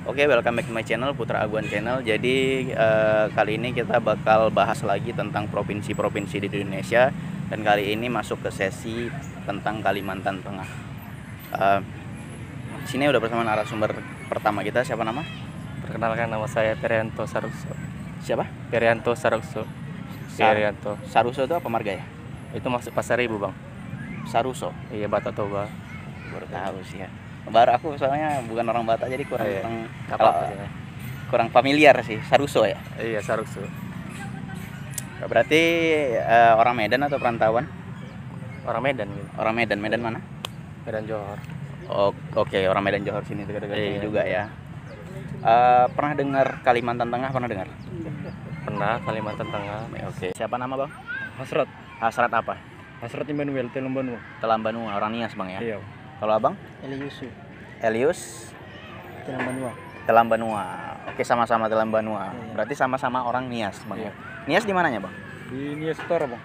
Oke, welcome back to my channel, Putra Aguan Channel. Jadi kali ini kita bakal bahas lagi tentang provinsi-provinsi di Indonesia. Dan kali ini masuk ke sesi tentang Kalimantan Tengah. Sini udah bersama narasumber pertama kita, siapa nama? Perkenalkan, nama saya Perianto Sarukso. Siapa? Perianto Sarukso. Perianto. Saruso itu apa marga ya? Itu masuk Pasar Ibu, Bang. Saruso? Iya, Batak Toba. Baru tahu sih ya. Baru aku soalnya bukan orang Batak, jadi kurang familiar sih. Saruso ya? Iya, Sarukso. Berarti orang Medan atau perantauan? Orang Medan gitu. Orang Medan. Medan mana? Medan Johor. Oke, orang Medan Johor sini dekat-dekat sini Iya. juga ya. Pernah dengar Kalimantan Tengah? Pernah dengar? Pernah Kalimantan Tengah. Oke. Siapa nama bang? Hasrat Hasrat apa? Immanuel Telembanu. Telambanua, orang Nias bang ya. Iya. Kalau abang? Elius Telembanu. Telambanua. Oke, sama-sama Telambanua. Iya. Berarti sama-sama orang Nias bang. Iya. Nias di mananya bang? Di Nias Utara, Bang.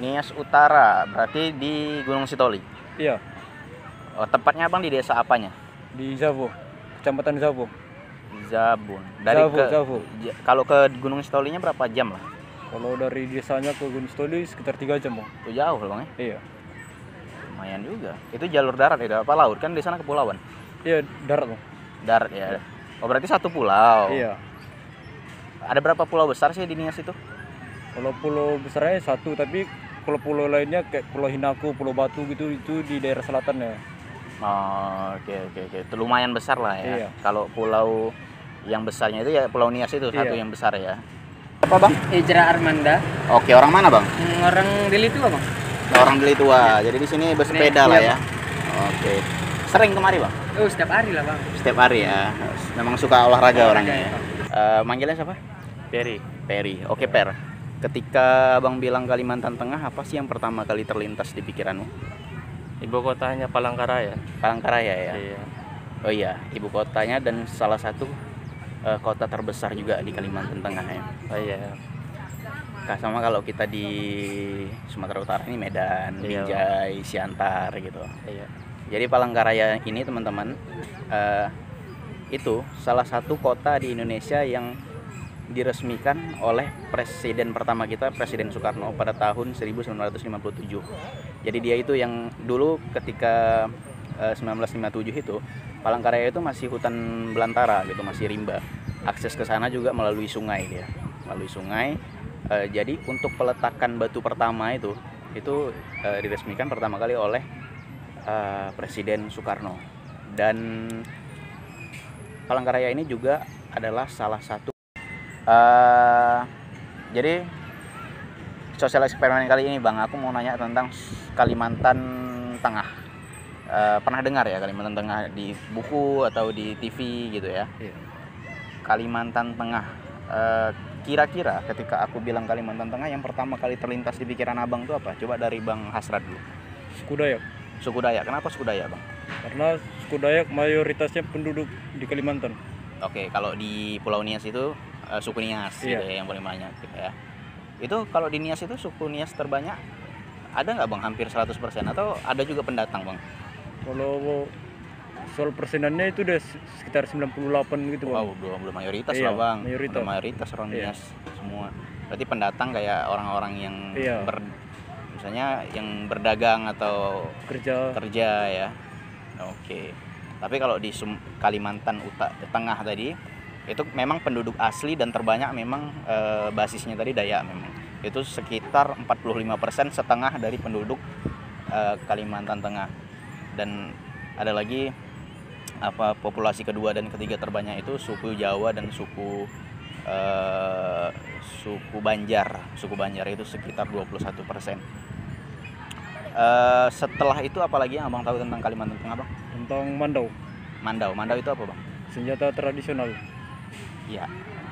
Nias Utara, berarti di Gunung Sitoli. Iya, Oh, tepatnya abang di desa apanya? di Zavo, Kecamatan Zavo. Zabun. Zavo. Kalau ke Gunung Sitolinya berapa jam lah? Kalau dari desanya ke Gunung Stoli sekitar 3 jam, Bang. Itu jauh loh bang ya. Iya. Lumayan juga. Itu jalur darat ya, apa laut? Kan di sana kepulauan. Iya, darat, Bang. Darat ya. Oh, berarti satu pulau. Iya. Ada berapa pulau besar sih di Nias itu? Kalau pulau besarnya satu, tapi kalau pulau lainnya kayak Pulau Hinako, Pulau Batu gitu, itu di daerah selatan ya. Oh, oke. Itu lumayan besar lah ya. Iya. Kalau pulau yang besarnya itu ya Pulau Nias itu satu Iya. yang besar ya. Apa bang? Ijra Armanda, Oke, orang mana bang? orang Deli Tua, Bang. Orang Deli Tua. Jadi di sini bersepeda Iya, lah Bang. ya. Oke. Sering kemari bang? Oh, setiap hari lah, Bang. Setiap hari ya. Memang suka olahraga orangnya ya. Olahraga, Manggilnya siapa? Peri. Peri. Oke Per. Ketika abang bilang Kalimantan Tengah, apa sih yang pertama kali terlintas di pikiranmu? Ibu kotanya Palangkaraya. Palangkaraya ya. Iya. Oh iya, ibu kotanya dan salah satu kota terbesar juga di Kalimantan Tengah ya. Oh iya. Sama kalau kita di Sumatera Utara ini Medan, Iya. Binjai, Siantar gitu. Iya. Jadi Palangkaraya ini teman-teman itu salah satu kota di Indonesia yang diresmikan oleh presiden pertama kita, Presiden Soekarno pada tahun 1957. Jadi dia itu yang dulu ketika 1957 itu Palangkaraya itu masih hutan belantara gitu, masih rimba. Akses ke sana juga melalui sungai dia. Melalui sungai. Jadi untuk peletakan batu pertama itu diresmikan pertama kali oleh Presiden Soekarno. Dan Palangkaraya ini juga adalah salah satu jadi sosial eksperimen kali ini bang, aku mau nanya tentang Kalimantan Tengah. Pernah dengar ya Kalimantan Tengah di buku atau di TV gitu ya? Iya. Kalimantan Tengah. Kira-kira ketika aku bilang Kalimantan Tengah, yang pertama kali terlintas di pikiran abang itu apa? Coba dari Bang Hasrat dulu. Suku Dayak. Suku Dayak. Kenapa suku Dayak bang? Karena suku Dayak mayoritasnya penduduk di Kalimantan. Oke, kalau di Pulau Nias itu suku Nias gitu Iya. ya, yang paling banyak gitu ya. Itu kalau di Nias itu suku Nias terbanyak ada nggak bang? Hampir 100% atau ada juga pendatang bang? Kalau soal persenannya itu udah sekitar 98 gitu, Bang. Wow, belum mayoritas Iya, lah bang. mayoritas. Udah mayoritas orang Iya. Nias semua. Berarti pendatang kayak orang-orang yang Iya. misalnya yang berdagang atau Kerja. kerja ya. Oke. Tapi kalau di Kalimantan Tengah tadi itu memang penduduk asli dan terbanyak memang basisnya tadi Dayak memang. Itu sekitar 45%, setengah dari penduduk Kalimantan Tengah. Dan ada lagi populasi kedua dan ketiga terbanyak itu suku Jawa dan suku Banjar. Suku Banjar itu sekitar 21%. Setelah itu apalagi yang abang tahu tentang Kalimantan Tengah bang? Tentang Mandau, Mandau itu apa bang? senjata tradisional. Iya.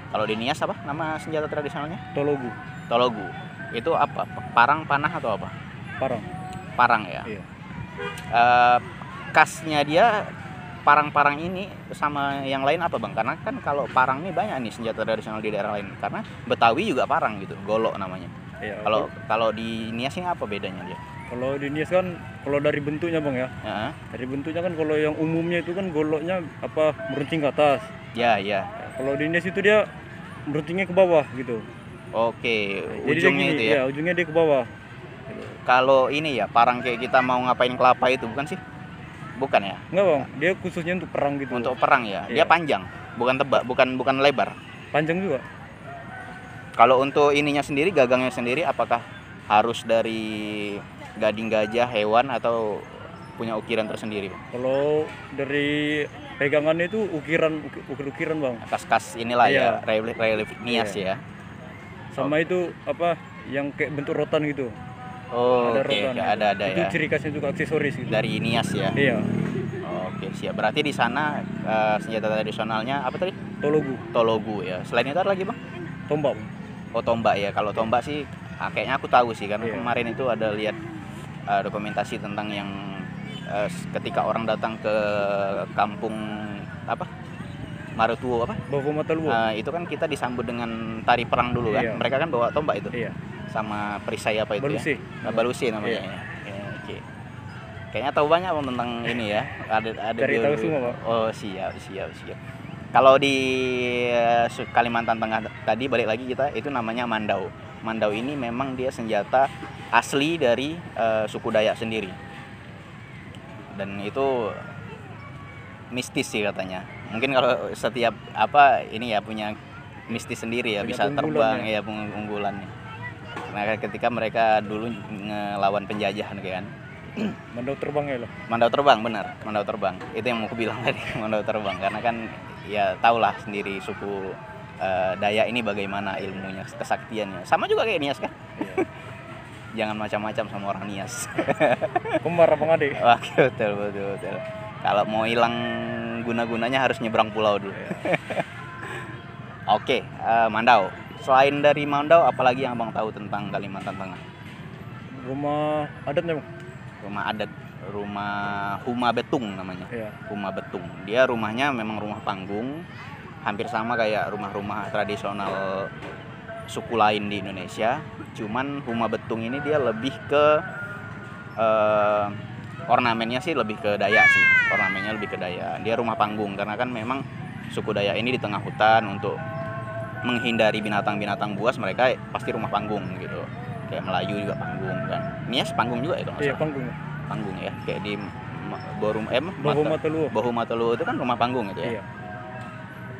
Kalau di Nias apa nama senjata tradisionalnya? Tologu, Tologu. Itu apa? Parang, panah atau apa? Parang. Parang ya. Iya. Khasnya dia parang-parang ini sama yang lain apa bang? Karena kan kalau parang ini banyak nih senjata tradisional di daerah lain. Karena Betawi juga parang gitu, golok namanya. Iya. Kalau di Nias ini apa bedanya dia? Kalau di Nias kan, kalau dari bentuknya bang ya, Ya, dari bentuknya kan kalau yang umumnya itu kan goloknya apa meruncing ke atas. Ya, ya. Kalau di Nias itu dia beruntungnya ke bawah gitu. Oke, Jadi dia ujungnya gini, itu ya. ujungnya dia ke bawah. Kalau ini ya, parang kayak kita mau ngapain kelapa itu bukan sih? Bukan ya? Enggak bang, dia khususnya untuk perang gitu. Untuk perang ya. Dia Iya. panjang, bukan tebak, bukan lebar. Panjang juga. Kalau untuk ininya sendiri, gagangnya sendiri, apakah harus dari gading gajah, hewan, atau punya ukiran tersendiri, Bang? Kalau dari pegangannya itu ukiran bang. Kas-kas inilah Iya. ya, relief Nias ya. Sama itu apa yang kayak bentuk rotan gitu. Oh, Ada oke, rotan. oke, gitu. ada Itu ya. ciri khasnya juga aksesoris gitu. Dari Nias ya. Iya, Oke, siap. Berarti di sana senjata tradisionalnya apa tadi? tologu, Tologu ya. Selain itu ada lagi, Bang? tombak. Bang. Oh, tombak ya. Kalau tombak sih kayaknya aku tahu sih karena Iya. kemarin itu ada lihat dokumentasi tentang yang ketika orang datang ke kampung apa? Marutuo apa? Bawa mata luar. Itu kan kita disambut dengan tari perang dulu kan. Iya. Mereka kan bawa tombak itu Iya. sama perisai apa itu Balusi. ya? Balusi namanya Iya. ya. Oke. Kayaknya tahu banyak Bang, tentang ini ya. Ada Cari tahu semua, Pak. Oh, siap. Kalau di Kalimantan Tengah tadi balik lagi kita itu namanya mandau. Mandau ini memang dia senjata asli dari suku Dayak sendiri. Dan itu mistis sih katanya. Mungkin kalau setiap apa ini ya punya mistis sendiri ya, Punya bisa terbang keunggulannya. ya unggulannya. Karena ketika mereka dulu ngelawan penjajah kan. Mandau terbangnya loh. Mandau terbang, benar, mandau terbang. Itu yang mau aku bilang tadi, mandau terbang. Karena kan ya tahulah sendiri suku Dayak ini bagaimana ilmunya, kesaktiannya. Sama juga kayak Nias kan? Iya. Jangan macam-macam sama orang Nias. Kembar abang adik. Oke, betul. Kalau mau hilang guna-gunanya harus nyebrang pulau dulu. Oke, Mandau. Selain dari Mandau, apalagi yang abang tahu tentang Kalimantan Tengah? Rumah adatnya bang. Rumah adat, rumah Huma Betung namanya. Iya. Huma Betung. Dia rumahnya memang rumah panggung, hampir sama kayak rumah-rumah tradisional suku lain di Indonesia. Cuman Huma Betung ini dia lebih ke ornamennya sih lebih ke Dayak sih. Ornamennya lebih ke Dayak. Dia rumah panggung karena kan memang suku Dayak ini di tengah hutan, untuk menghindari binatang-binatang buas mereka pasti rumah panggung gitu. Kayak Melayu juga panggung kan. Nias panggung juga ya kalau nggak Iya salah. panggung. Panggung ya, kayak di Bawa mata luar. Bahu Matelu itu kan rumah panggung gitu ya. Iya.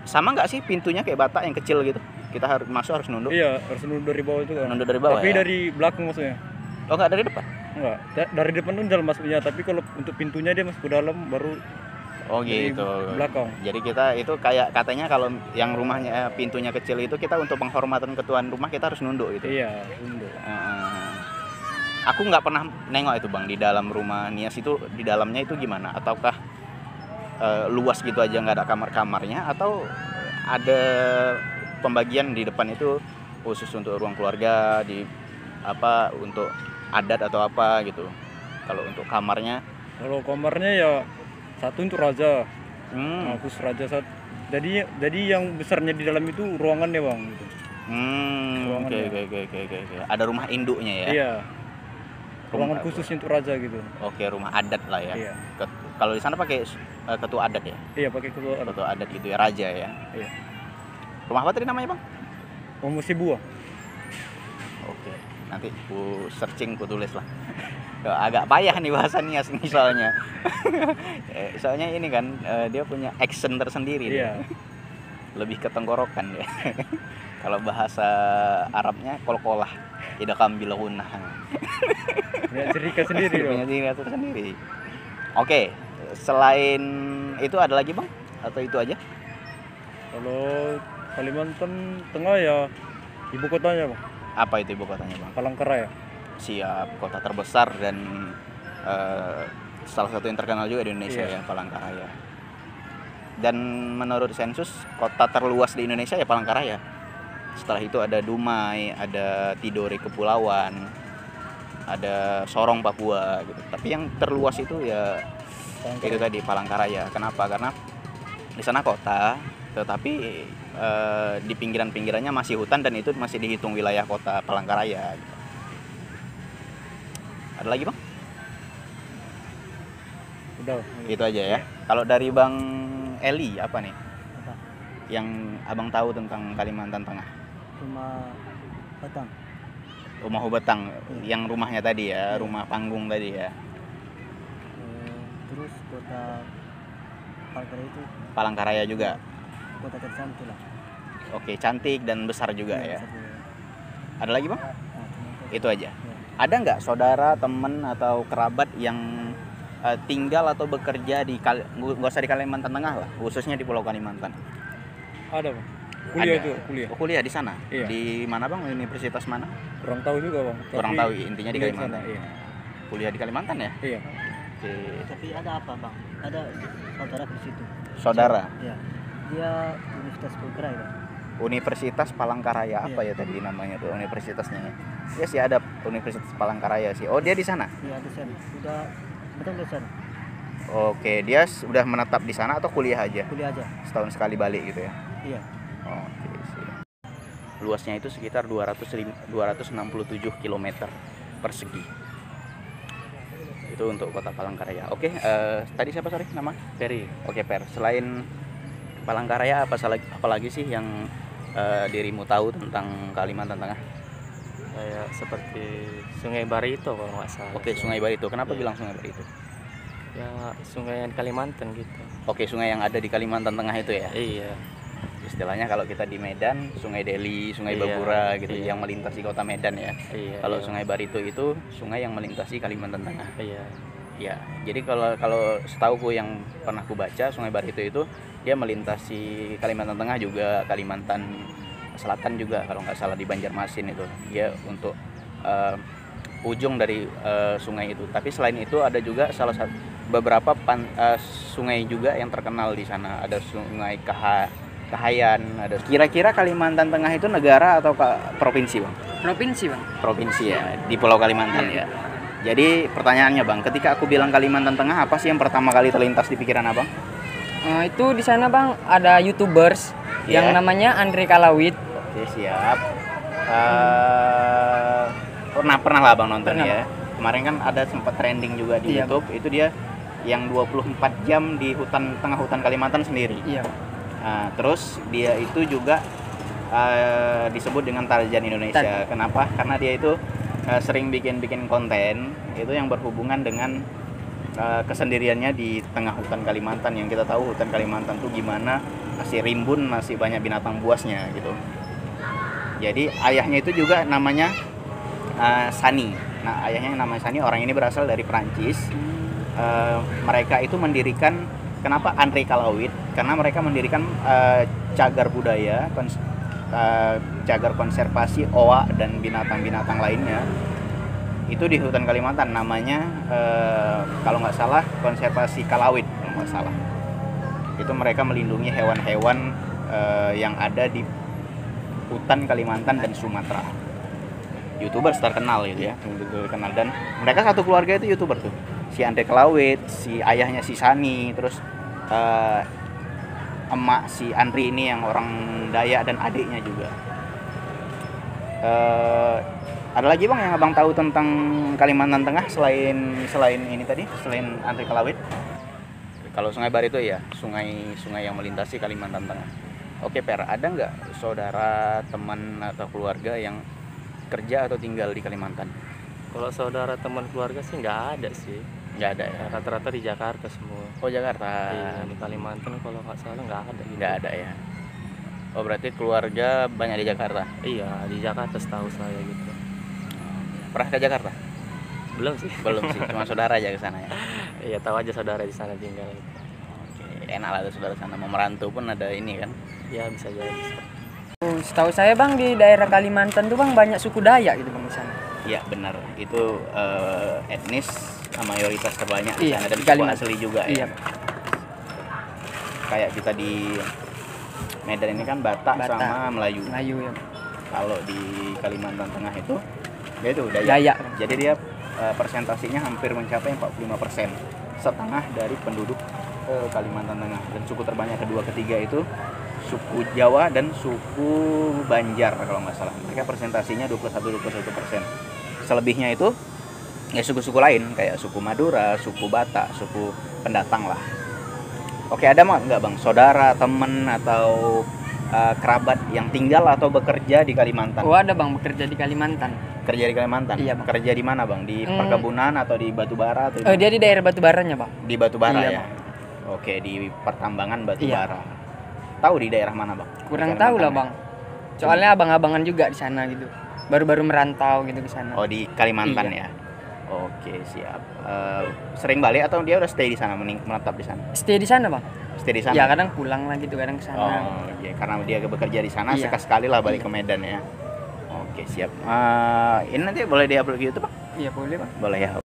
Sama nggak sih pintunya kayak batak yang kecil gitu? Kita harus masuk harus nunduk. Iya harus nunduk dari bawah itu kan. Nunduk dari bawah Tapi ya. dari belakang maksudnya. Oh, nggak dari depan. Enggak. Dari depan tuh jalan masuknya. Tapi kalau untuk pintunya dia masuk ke dalam baru Oh dari gitu. belakang. Jadi kita itu kayak katanya kalau yang rumahnya pintunya kecil itu kita untuk penghormatan ke tuan rumah kita harus nunduk gitu. Iya nunduk. Aku nggak pernah nengok itu Bang di dalam rumah Nias itu, di dalamnya itu gimana? Ataukah luas gitu aja nggak ada kamar-kamarnya, atau ada pembagian di depan itu khusus untuk ruang keluarga, di apa untuk adat atau apa gitu? Kalau untuk kamarnya, Kalau kamarnya ya satu untuk raja. hmm, Khusus raja satu. Jadi yang besarnya di dalam itu ruangannya bang. Gitu. oke. Ada rumah induknya ya? Iya. Rumah- Ruangan khususnya untuk raja gitu. Oke, rumah adat lah ya. Iya. Kalau di sana pakai ketua adat ya? Iya pakai ketua. Ketua adat gitu ya, raja ya. Iya. Rumah apa tadi namanya Bang? Musibua. Oke, nanti ku searching, ku tulis lah. Agak payah nih bahasannya nih soalnya. Soalnya ini kan dia punya accent tersendiri. Iya. Dia. Lebih ke tenggorokan ya. Kalau bahasa Arabnya kol-kolah, tidak kambil hunah. Punya ciri khas sendiri Punya bang. ciri khas tersendiri. Oke, selain itu ada lagi Bang? Atau itu aja? Kalau Kalimantan Tengah ya ibu kotanya bang. Apa itu ibu kotanya Bang? Palangkaraya. Siap, kota terbesar dan salah satu yang terkenal juga di Indonesia Iya. ya, Palangkaraya. Dan menurut sensus kota terluas di Indonesia ya Palangkaraya. Setelah itu ada Dumai, ada Tidore Kepulauan, ada Sorong Papua gitu. Tapi yang terluas itu ya itu tadi Palangkaraya. Kenapa? Karena di sana kota, tetapi di pinggiran-pinggirannya masih hutan dan itu masih dihitung wilayah kota Palangkaraya. Gitu. Ada lagi Bang? Udah. Itu aja ya. Kalau dari Bang Eli apa nih? yang abang tahu tentang Kalimantan Tengah? Rumah Batang. Rumah Hubetang, yang rumahnya tadi ya, rumah panggung tadi ya. Terus kota Palangkaraya itu Palangkaraya juga. kota tercantik lah. Oke, cantik dan besar juga ya. besar juga. Ada lagi bang? Nah, cuma itu. Itu aja. Ya. Ada nggak saudara, teman atau kerabat yang tinggal atau bekerja di nggak usah di Kalimantan Tengah lah, khususnya di Pulau Kalimantan? Ada bang. Kuliah Ada. itu, kuliah. Oh, kuliah di sana? Iya. Di mana bang? Universitas mana? Kurang tahu juga bang. Kurang Tapi tahu, intinya di kuliah Kalimantan. sana, iya. Kuliah di Kalimantan ya? Iya. Oke. Tapi ada apa bang? Ada saudara di situ. Saudara, Ya. Dia Universitas Palangkaraya. Bang. Universitas Palangkaraya apa ya tadi namanya tuh universitasnya? Ya sih ada Universitas Palangkaraya sih. Oh dia di sana? Iya di sana. Sudah betul di sana. Oke, dia sudah menetap di sana atau kuliah aja? Kuliah aja. Setahun sekali balik gitu ya? Iya. Oke sih. Luasnya itu sekitar 267 km persegi. Itu untuk kota Palangkaraya. Oke, tadi siapa sorry nama? Peri. Oke Per, selain Palangkaraya apalagi sih yang dirimu tahu tentang Kalimantan Tengah? Kayak seperti Sungai Barito kalau nggak salah. Oke, Sungai Barito. Kenapa Iya. bilang Sungai Barito? Ya sungai yang di Kalimantan gitu. Oke, sungai yang ada di Kalimantan Tengah itu ya. Iya. Istilahnya kalau kita di Medan, Sungai Deli, Sungai Iya, Babura gitu iya. yang melintasi kota Medan ya. Iya. Kalau iya. Sungai Barito itu sungai yang melintasi Kalimantan Tengah. Iya. Ya, jadi kalau setauku yang pernah ku baca, Sungai Barito itu dia melintasi Kalimantan Tengah juga, Kalimantan Selatan juga kalau nggak salah di Banjarmasin itu. Dia untuk ujung dari sungai itu. Tapi selain itu ada juga salah satu beberapa sungai juga yang terkenal di sana. Ada Sungai Kahayan, ada. Kira-kira Kalimantan Tengah itu negara atau provinsi, Bang? Provinsi bang. Provinsi ya, di Pulau Kalimantan ya. Jadi pertanyaannya Bang, ketika aku bilang Kalimantan Tengah, apa sih yang pertama kali terlintas di pikiran Abang? Itu di sana bang ada YouTubers Iya. yang namanya Andre Kalawit. Oke, siap. Pernah lah Abang nonton Pernah. ya. Kemarin kan ada sempat trending juga di Iya. YouTube, itu dia yang 24 jam di tengah hutan Kalimantan sendiri. Iya. Nah, terus dia itu juga disebut dengan Tarzan Indonesia. Kenapa? Karena dia itu sering bikin konten itu yang berhubungan dengan kesendiriannya di tengah hutan Kalimantan. Yang kita tahu hutan Kalimantan tuh gimana, masih rimbun, masih banyak binatang buasnya gitu. Jadi ayahnya itu juga namanya Sani. Nah, ayahnya namanya Sani, orang ini berasal dari Perancis. Mereka itu mendirikan, kenapa Andre Kalawit? Karena mereka mendirikan cagar budaya, cagar konservasi owa dan binatang-binatang lainnya. Itu di hutan Kalimantan, namanya kalau nggak salah konservasi Kalawit kalau nggak salah. Itu mereka melindungi hewan-hewan yang ada di hutan Kalimantan dan Sumatera. YouTuber terkenal gitu ya, terkenal, dan mereka satu keluarga itu YouTuber tuh. Si Andre Kalawit, si ayahnya si Sani, terus emak si Andri ini yang orang Dayak, dan adiknya juga. Ada lagi Bang yang Abang tahu tentang Kalimantan Tengah selain ini tadi, selain Andre Kalawit? Kalau Sungai Barito ya, sungai yang melintasi Kalimantan Tengah. Oke Per, ada nggak saudara, teman atau keluarga yang kerja atau tinggal di Kalimantan? Kalau saudara teman keluarga sih nggak ada sih. Nggak ada ya? Ya, rata-rata di Jakarta semua. Oh Jakarta. Iya, di Kalimantan kalau nggak salah nggak ada gitu. Nggak ada ya. Oh berarti keluarga banyak di Jakarta. Iya, di Jakarta setahu saya gitu. Pernah ke Jakarta? Belum sih. Belum sih, cuma saudara aja ke sana ya. Iya, tahu aja saudara di sana tinggal gitu. Oke, enak lah tuh saudara sana, mau merantau pun ada ini kan. Ya bisa jadi. Setahu saya bang di daerah Kalimantan tuh bang banyak suku Dayak gitu bang di sana. Iya benar, itu etnis mayoritas terbanyak di Iya, sana, dan di suku Kalimantan. asli juga Iya. ya. Kayak kita di Medan ini kan Batak, Batak. sama Melayu. Melayu ya. Kalau di Kalimantan Tengah itu dia itu Dayak. Dayak. Jadi dia persentasinya hampir mencapai 45%, setengah dari penduduk Kalimantan Tengah. Dan suku terbanyak kedua ketiga itu suku Jawa dan suku Banjar kalau nggak salah. Mereka persentasinya 21%. Selebihnya itu ya suku-suku lain kayak suku Madura, suku Batak, suku pendatang lah. Oke, ada nggak Bang saudara, temen atau kerabat yang tinggal atau bekerja di Kalimantan? Oh ada bang, bekerja di Kalimantan. Kerja di Kalimantan? Iya, Bang. Kerja di mana bang? Di perkebunan atau di batubara? Atau Dia di daerah Batubaranya bang. di batubara Iya, ya? Oke, di pertambangan Iya. batubara. Tahu di daerah mana bang? Kurang Di tahu lah Kalimantan bang. Soalnya abang-abangan juga di sana gitu. Baru-baru merantau gitu ke sana. ya? Oh di Kalimantan Iya. ya? Oke siap. Sering balik atau dia udah stay di sana, menetap di sana? Stay di sana bang. Stay di sana? Ya kadang pulang lah gitu, kadang ke sana. Oh iya, karena dia bekerja di sana, Iya. sekali lah balik Iya. ke Medan ya. Oke siap. Ini nanti boleh diupload ke YouTube bang? Iya boleh bang. Boleh ya.